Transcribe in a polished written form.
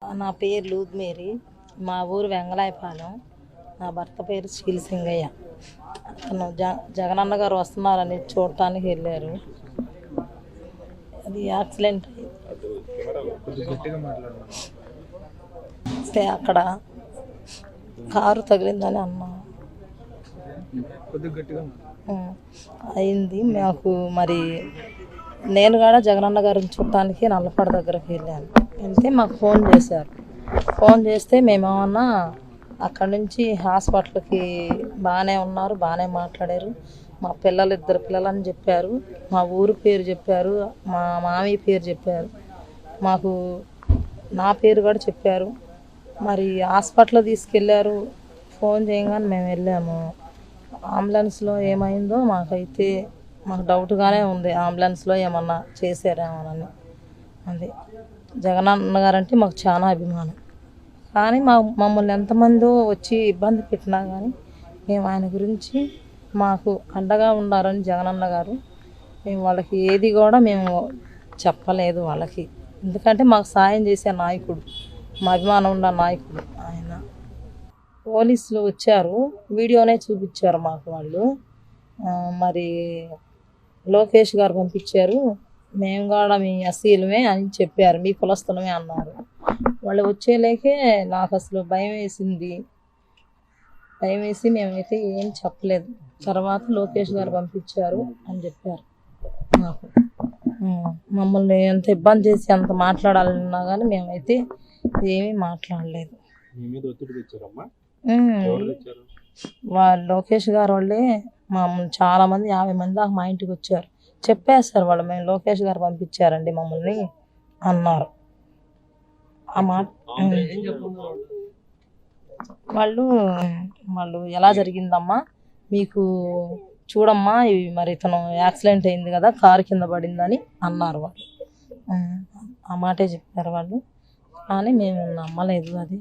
నా పేరు లూద్ మేరీ. మా ఊరు వెంగళాయపాలెం. నా భర్త పేరు శీల్ సింగయ్య. అతను జగనన్న గారు వస్తున్నారని చూడటానికి వెళ్ళారు. అది యాక్సిడెంట్ అయితే అక్కడ కారు తగిలిందని అన్నా అయింది. మాకు మరి నేను కూడా జగనన్న గారిని చూడటానికి నల్లపాడు దగ్గరకు వెళ్ళాను. వెళ్తే మాకు ఫోన్ చేశారు. ఫోన్ చేస్తే మేమేమన్నా అక్కడి నుంచి హాస్పిటల్కి బాగానే ఉన్నారు, బాగానే మాట్లాడారు. మా ఇద్దరు పిల్లలని చెప్పారు, మా ఊరు పేరు చెప్పారు, మా మామయ్య పేరు చెప్పారు, మాకు నా పేరు కూడా చెప్పారు. మరి హాస్పిటల్ తీసుకెళ్ళారు. ఫోన్ చేయగానే మేము వెళ్ళాము. అంబులెన్స్లో ఏమైందో మాకు డౌట్గానే ఉంది. అంబులెన్స్లో ఏమన్నా చేశారేమోనని. అది జగనన్న గారు అంటే మాకు చాలా అభిమానం. కానీ మమ్మల్ని ఎంతమందో వచ్చి ఇబ్బంది పెట్టినా కానీ మేము ఆయన గురించి మాకు అండగా ఉండారని జగనన్న గారు. మేము వాళ్ళకి ఏది కూడా మేము చెప్పలేదు వాళ్ళకి. ఎందుకంటే మాకు సాయం చేసే నాయకుడు, మా అభిమానం ఉన్న నాయకుడు ఆయన. పోలీసులు వచ్చారు, వీడియోనే చూపించారు మాకు వాళ్ళు. మరి లోకేష్ గారు పంపించారు. మేము కూడా మీ అసీలమే అని చెప్పారు, మీ కులస్తులమే అన్నారు. వాళ్ళు వచ్చేలేకే నాకు అసలు భయం వేసి మేమైతే ఏం చెప్పలేదు. తర్వాత లోకేష్ గారు పంపించారు అని చెప్పారు నాకు. మమ్మల్ని ఎంత ఇబ్బంది చేసి అంత మాట్లాడాలన్నా కానీ మేమైతే ఏమీ మాట్లాడలేదు. లోకేష్ గారు వాళ్ళే చాలా మంది 50 మంది దాకా మా ఇంటికి వచ్చారు. చెప్పేస్తారు వాళ్ళు, మేము లోకేష్ గారు పంపించారండి మమ్మల్ని అన్నారు. ఆ మాట వాళ్ళు ఎలా జరిగిందమ్మా మీకు చూడమ్మా, ఇవి మరి ఇతను యాక్సిడెంట్ అయింది కదా, కారు కింద పడిందని అన్నారు వాళ్ళు. ఆ మాటే చెప్పారు వాళ్ళు. కానీ మేము నమ్మలేదు అది.